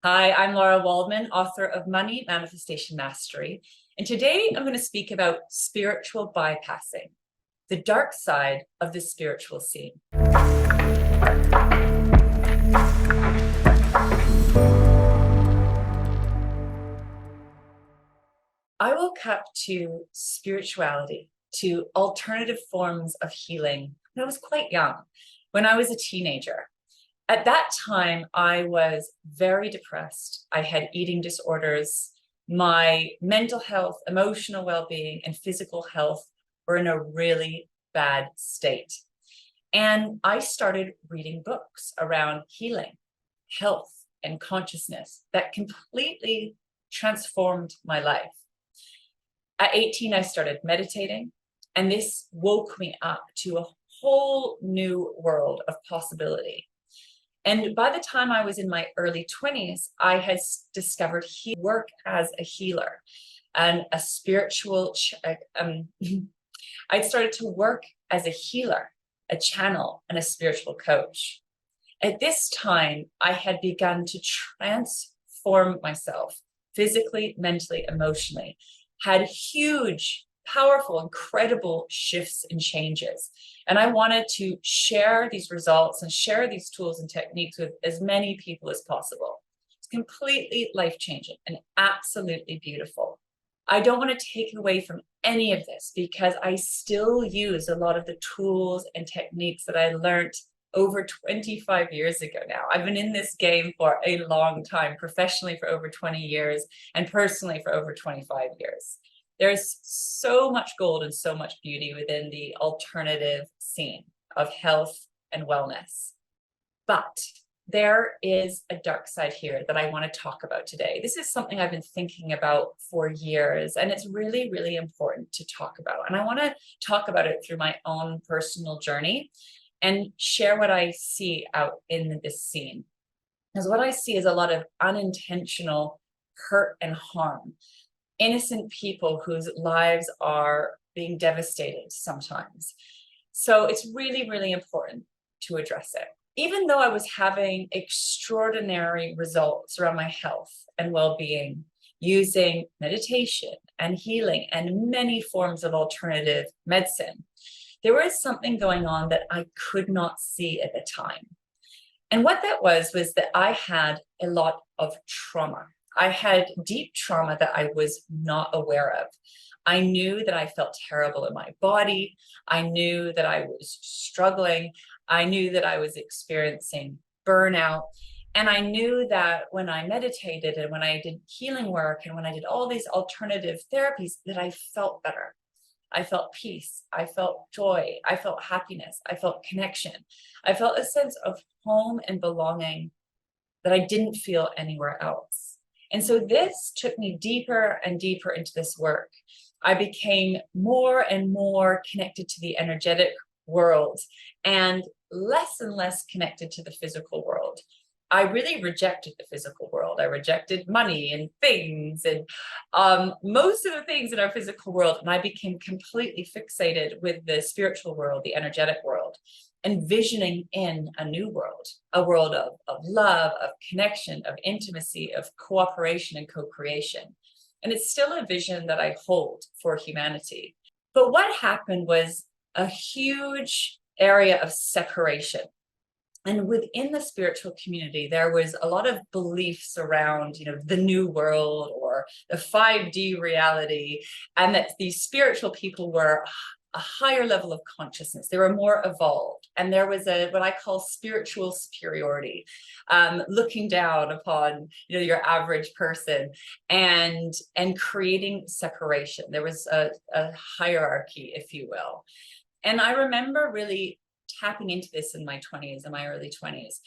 Hi, I'm Lara Waldman, author of Money Manifestation Mastery. And today I'm going to speak about spiritual bypassing, the dark side of the spiritual scene. I woke up to spirituality, to alternative forms of healing when I was quite young, when I was a teenager. At that time, I was very depressed. I had eating disorders. My mental health, emotional well-being, and physical health were in a really bad state. And I started reading books around healing, health, and consciousness that completely transformed my life. At 18, I started meditating, and this woke me up to a whole new world of possibility. And by the time I was in my early 20s, I had discovered work as a healer and a spiritual, I'd started to work as a healer, a channel, and a spiritual coach. At this time, I had begun to transform myself physically, mentally, emotionally, had huge, powerful, incredible shifts and changes. And I wanted to share these results and share these tools and techniques with as many people as possible. It's completely life-changing and absolutely beautiful. I don't want to take away from any of this because I still use a lot of the tools and techniques that I learned over 25 years ago now. I've been in this game for a long time, professionally for over 20 years and personally for over 25 years. There's so much gold and so much beauty within the alternative scene of health and wellness. But there is a dark side here that I want to talk about today. This is something I've been thinking about for years, and it's really, really important to talk about. And I want to talk about it through my own personal journey and share what I see out in this scene. Because what I see is a lot of unintentional hurt and harm. Innocent people whose lives are being devastated sometimes. So it's really, really important to address it. Even though I was having extraordinary results around my health and well-being using meditation and healing and many forms of alternative medicine, there was something going on that I could not see at the time. And what that was that I had a lot of trauma. I had deep trauma that I was not aware of. I knew that I felt terrible in my body. I knew that I was struggling. I knew that I was experiencing burnout. And I knew that when I meditated and when I did healing work and when I did all these alternative therapies, that I felt better. I felt peace. I felt joy. I felt happiness. I felt connection. I felt a sense of home and belonging that I didn't feel anywhere else. And so this took me deeper and deeper into this work. I became more and more connected to the energetic world and less connected to the physical world. I really rejected the physical world. I rejected money and things and most of the things in our physical world. And I became completely fixated with the spiritual world, the energetic world, envisioning in a new world, a world of love, of connection, of intimacy, of cooperation and co-creation. And it's still a vision that I hold for humanity. But what happened was a huge area of separation. And within the spiritual community, there was a lot of beliefs around, the new world or the 5D reality, and that these spiritual people were a higher level of consciousness. They were more evolved. And there was what I call spiritual superiority, looking down upon, your average person and creating separation. There was a hierarchy, if you will. And I remember really tapping into this in my 20s, in my early 20s,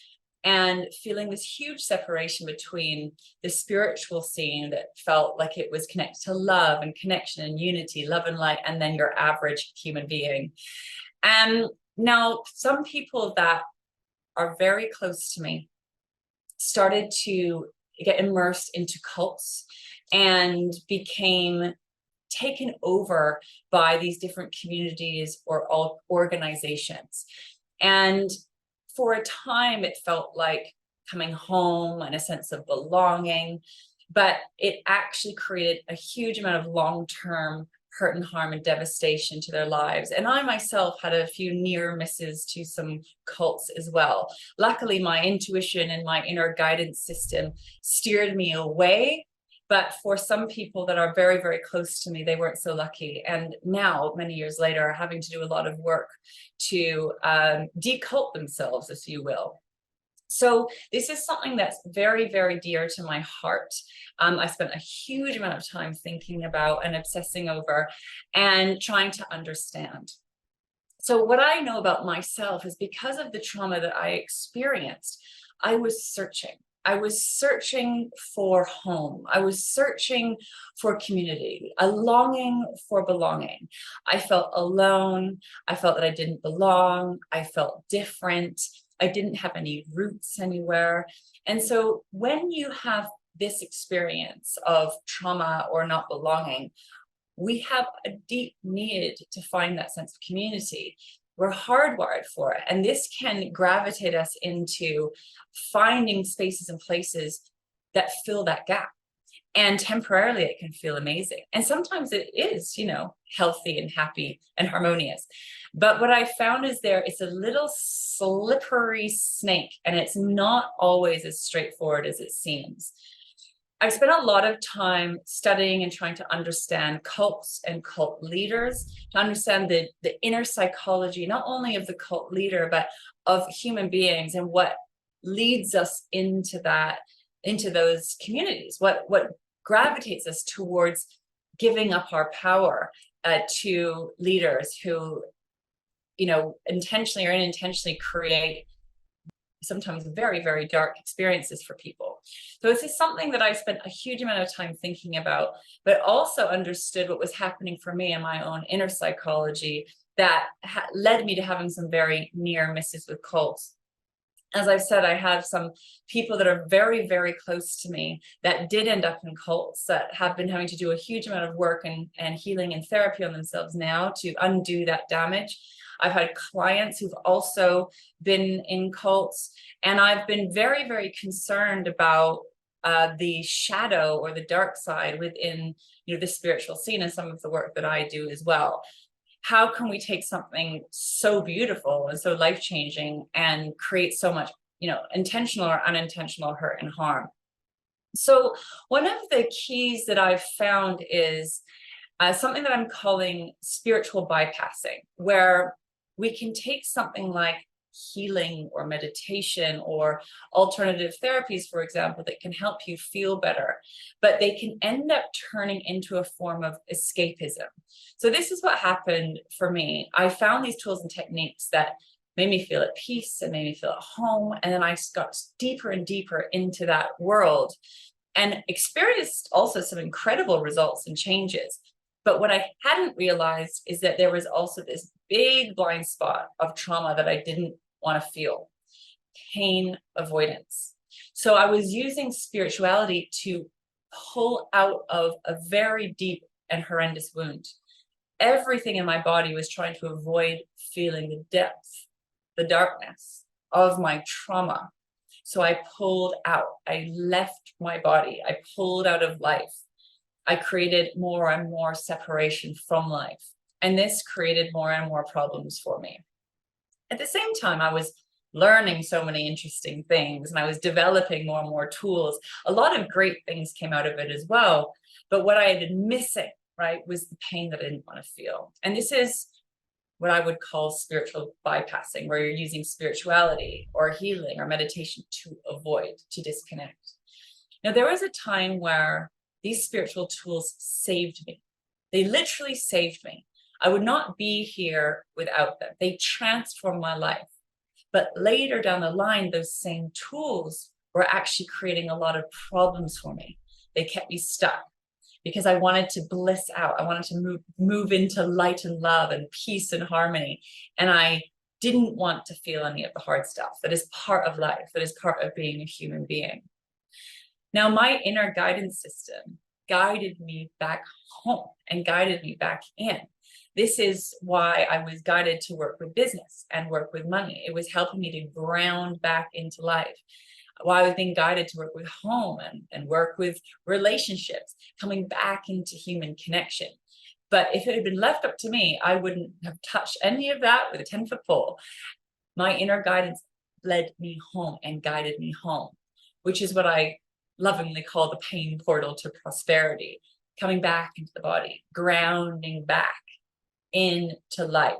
and feeling this huge separation between the spiritual scene that felt like it was connected to love and connection and unity, love and light, and then your average human being. And now some people that are very close to me started to get immersed into cults and became taken over by these different communities or organizations. And for a time, it felt like coming home and a sense of belonging, but it actually created a huge amount of long-term hurt and harm and devastation to their lives. And I myself had a few near misses to some cults as well. Luckily, my intuition and my inner guidance system steered me away. But for some people that are very, very close to me, they weren't so lucky. And now, many years later, are having to do a lot of work to decult themselves, if you will. So this is something that's very, very dear to my heart. I spent a huge amount of time thinking about and obsessing over and trying to understand. So what I know about myself is because of the trauma that I experienced, I was searching. I was searching for home. I was searching for community, a longing for belonging. I felt alone. I felt that I didn't belong. I felt different. I didn't have any roots anywhere. And so when you have this experience of trauma or not belonging, we have a deep need to find that sense of community. We're hardwired for it. And this can gravitate us into finding spaces and places that fill that gap. And temporarily it can feel amazing. And sometimes it is, healthy and happy and harmonious. But what I found is it's a little slippery snake, and it's not always as straightforward as it seems. I've spent a lot of time studying and trying to understand cults and cult leaders, to understand the inner psychology, not only of the cult leader, but of human beings, and what leads us into those communities, what gravitates us towards giving up our power to leaders who, intentionally or unintentionally create sometimes very, very dark experiences for people. So this is something that I spent a huge amount of time thinking about, but also understood what was happening for me in my own inner psychology that led me to having some very near misses with cults. As I've said, I have some people that are very, very close to me that did end up in cults, that have been having to do a huge amount of work and healing and therapy on themselves now to undo that damage. I've had clients who've also been in cults, and I've been very, very concerned about the shadow or the dark side within the spiritual scene and some of the work that I do as well. How can we take something so beautiful and so life-changing and create so much, intentional or unintentional hurt and harm? So one of the keys that I've found is something that I'm calling spiritual bypassing, where we can take something like healing or meditation or alternative therapies, for example, that can help you feel better, but they can end up turning into a form of escapism. So this is what happened for me. I found these tools and techniques that made me feel at peace and made me feel at home. And then I got deeper and deeper into that world and experienced also some incredible results and changes. But what I hadn't realized is that there was also this big blind spot of trauma that I didn't want to feel: pain avoidance. So I was using spirituality to pull out of a very deep and horrendous wound. Everything in my body was trying to avoid feeling the depth, the darkness of my trauma. So I pulled out. I left my body. I pulled out of life. I created more and more separation from life. And this created more and more problems for me. At the same time, I was learning so many interesting things, and I was developing more and more tools. A lot of great things came out of it as well. But what I had been missing, right, was the pain that I didn't want to feel. And this is what I would call spiritual bypassing, where you're using spirituality or healing or meditation to avoid, to disconnect. Now, there was a time where these spiritual tools saved me. They literally saved me. I would not be here without them. They transformed my life. But later down the line, those same tools were actually creating a lot of problems for me. They kept me stuck because I wanted to bliss out. I wanted to move into light and love and peace and harmony. And I didn't want to feel any of the hard stuff that is part of life, that is part of being a human being. Now, my inner guidance system guided me back home and guided me back in. This is why I was guided to work with business and work with money. It was helping me to ground back into life. why I was being guided to work with home and work with relationships, coming back into human connection. But if it had been left up to me, I wouldn't have touched any of that with a 10-foot pole. My inner guidance led me home and guided me home, which is what I lovingly call the pain portal to prosperity, coming back into the body, grounding back into life.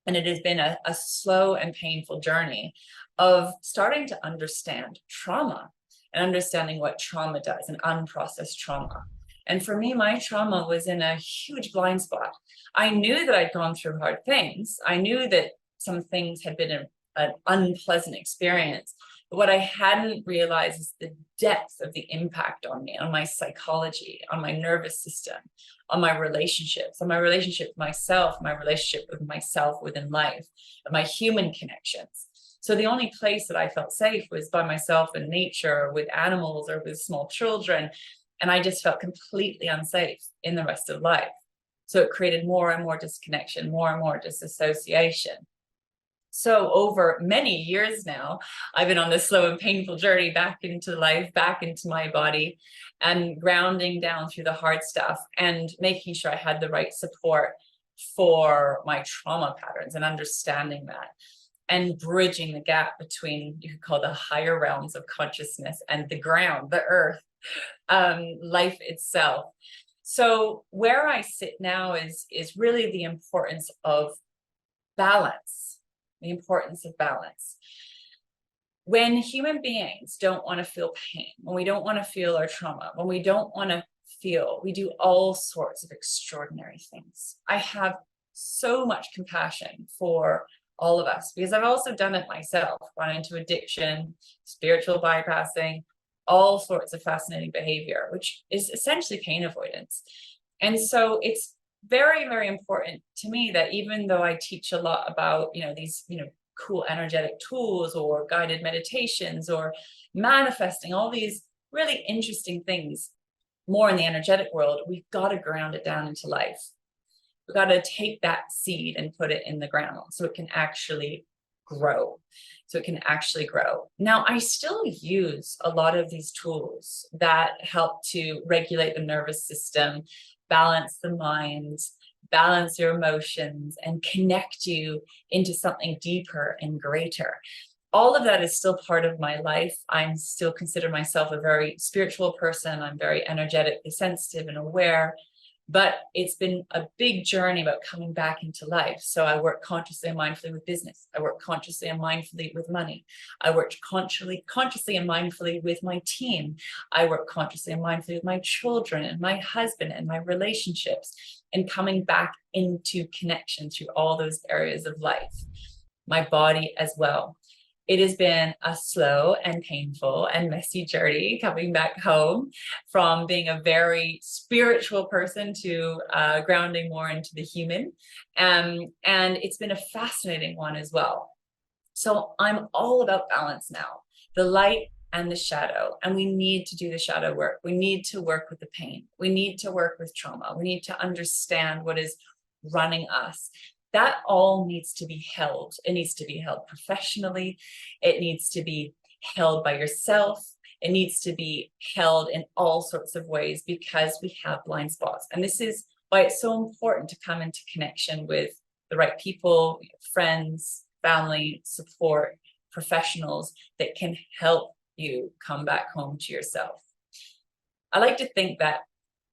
And it has been a slow and painful journey of starting to understand trauma and understanding what trauma does and unprocessed trauma. And for me, my trauma was in a huge blind spot. I knew that I'd gone through hard things. I knew that some things had been an unpleasant experience. But what I hadn't realized is the depth of the impact on me, on my psychology, on my nervous system, on my relationships, on my relationship with myself, my relationship with myself within life, and my human connections. So the only place that I felt safe was by myself in nature, with animals, or with small children. And I just felt completely unsafe in the rest of life. So it created more and more disconnection, more and more disassociation. So over many years now, I've been on this slow and painful journey back into life, back into my body, and grounding down through the hard stuff and making sure I had the right support for my trauma patterns and understanding that, and bridging the gap between, you could call, the higher realms of consciousness and the ground, the earth, life itself. So where I sit now is really the importance of balance. The importance of balance. When human beings don't want to feel pain, when we don't want to feel our trauma, when we don't want to feel, we do all sorts of extraordinary things. I have so much compassion for all of us because I've also done it myself, gone into addiction, spiritual bypassing, all sorts of fascinating behavior, which is essentially pain avoidance. And so it's very, very important to me that even though I teach a lot about, these, cool energetic tools or guided meditations or manifesting, all these really interesting things more in the energetic world, we've got to ground it down into life. We've got to take that seed and put it in the ground so it can actually grow. Now, I still use a lot of these tools that help to regulate the nervous system, balance the mind, balance your emotions, and connect you into something deeper and greater. All of that is still part of my life. I still consider myself a very spiritual person. I'm very energetically sensitive and aware, but it's been a big journey about coming back into life. So I work consciously and mindfully with business. I work consciously and mindfully with money. I work consciously and mindfully with my team. I work consciously and mindfully with my children and my husband and my relationships, and coming back into connection through all those areas of life, my body as well. It has been a slow and painful and messy journey coming back home from being a very spiritual person to grounding more into the human. And it's been a fascinating one as well. So I'm all about balance now, the light and the shadow. And we need to do the shadow work. We need to work with the pain. We need to work with trauma. We need to understand what is running us. That all needs to be held. It needs to be held professionally. It needs to be held by yourself. It needs to be held in all sorts of ways because we have blind spots. And this is why it's so important to come into connection with the right people, friends, family, support, professionals that can help you come back home to yourself. I like to think that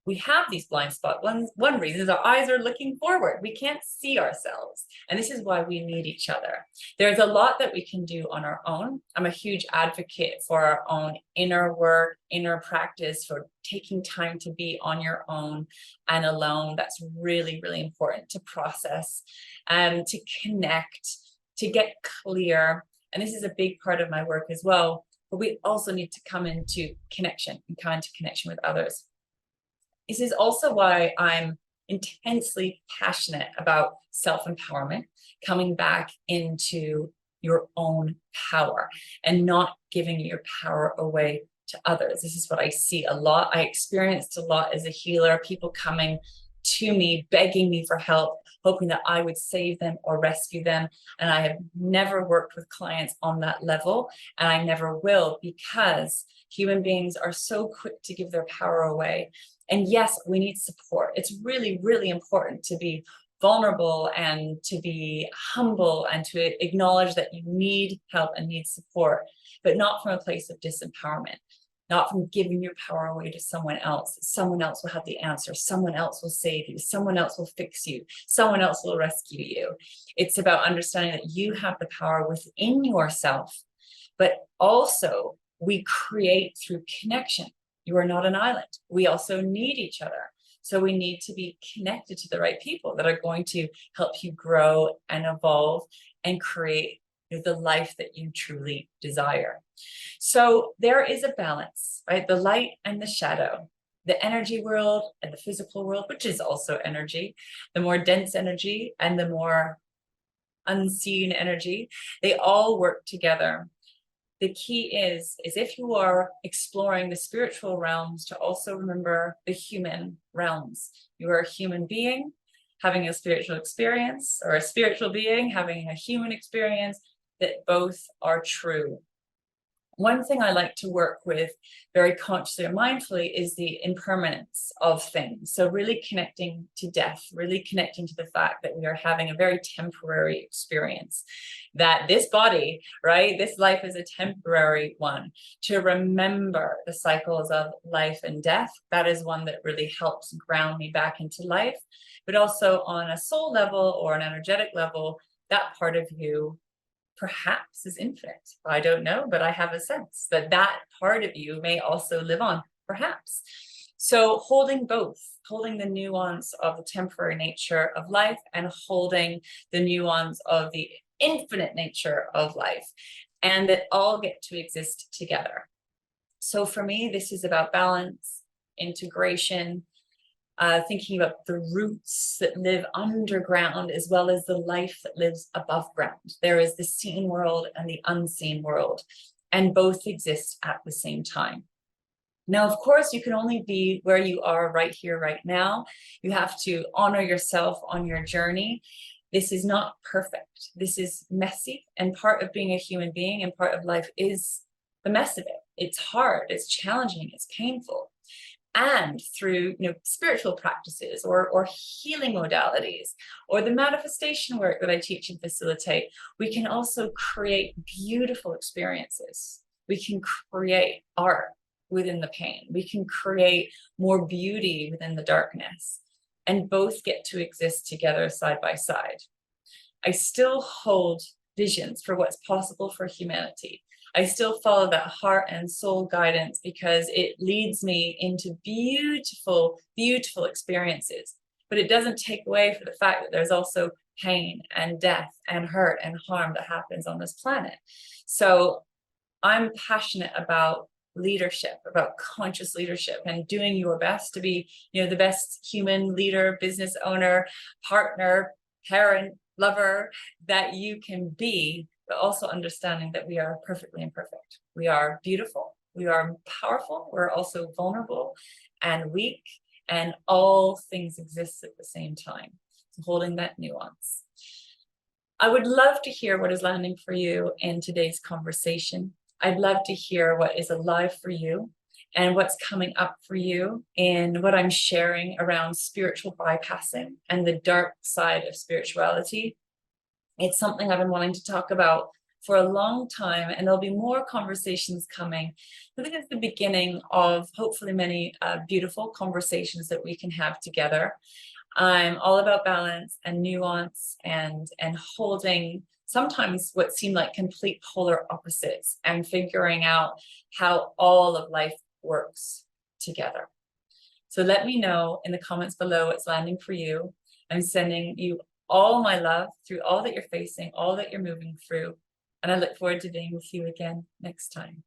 we have these blind spots. One reason is our eyes are looking forward. We can't see ourselves. And this is why we need each other. There's a lot that we can do on our own. I'm a huge advocate for our own inner work, inner practice, for taking time to be on your own and alone. That's really, really important to process and to connect, to get clear. And this is a big part of my work as well. But we also need to come into connection and come into connection with others. This is also why I'm intensely passionate about self-empowerment, coming back into your own power and not giving your power away to others. This is what I see a lot. I experienced a lot as a healer, people coming to me, begging me for help, hoping that I would save them or rescue them. And I have never worked with clients on that level, and I never will, because human beings are so quick to give their power away. And yes, we need support. It's really, really important to be vulnerable and to be humble and to acknowledge that you need help and need support, but not from a place of disempowerment, not from giving your power away to someone else. Someone else will have the answer. Someone else will save you. Someone else will fix you. Someone else will rescue you. It's about understanding that you have the power within yourself, but also we create through connection. You are not an island. We also need each other. So we need to be connected to the right people that are going to help you grow and evolve and create the life that you truly desire. So there is a balance, right? The light and the shadow, the energy world and the physical world, which is also energy, the more dense energy and the more unseen energy, they all work together. The key is if you are exploring the spiritual realms, to also remember the human realms. You are a human being having a spiritual experience, or a spiritual being having a human experience, that both are true. One thing I like to work with very consciously or mindfully is the impermanence of things. So really connecting to death, really connecting to the fact that we are having a very temporary experience, that this body, right, this life is a temporary one. To remember the cycles of life and death, that is one that really helps ground me back into life. But also on a soul level or an energetic level, that part of you perhaps is infinite. I don't know, but I have a sense that that part of you may also live on, perhaps. So holding both, holding the nuance of the temporary nature of life and holding the nuance of the infinite nature of life, and that all get to exist together. So for me, this is about balance, integration, thinking about the roots that live underground as well as the life that lives above ground. There is the seen world and the unseen world, and both exist at the same time. Now, of course, you can only be where you are right here, right now. You have to honor yourself on your journey. This is not perfect. This is messy, and part of being a human being and part of life is the mess of it. It's hard, it's challenging, it's painful. And through spiritual practices or healing modalities or the manifestation work that I teach and facilitate, we can also create beautiful experiences. We can create art within the pain. We can create more beauty within the darkness, and both get to exist together side by side. I still hold visions for what's possible for humanity. I still follow that heart and soul guidance because it leads me into beautiful, beautiful experiences. But it doesn't take away from the fact that there's also pain and death and hurt and harm that happens on this planet. So I'm passionate about leadership, about conscious leadership, and doing your best to be, the best human leader, business owner, partner, parent, lover that you can be, but also understanding that we are perfectly imperfect. We are beautiful, we are powerful, we're also vulnerable and weak, and all things exist at the same time. So holding that nuance. I would love to hear what is landing for you in today's conversation. I'd love to hear what is alive for you and what's coming up for you in what I'm sharing around spiritual bypassing and the dark side of spirituality. It's something I've been wanting to talk about for a long time, and there'll be more conversations coming. I think it's the beginning of hopefully many beautiful conversations that we can have together. I'm all about balance and nuance and holding sometimes what seem like complete polar opposites and figuring out how all of life works together. So let me know in the comments below what's landing for you. I'm sending you all my love through all that you're facing, all that you're moving through. And I look forward to being with you again next time.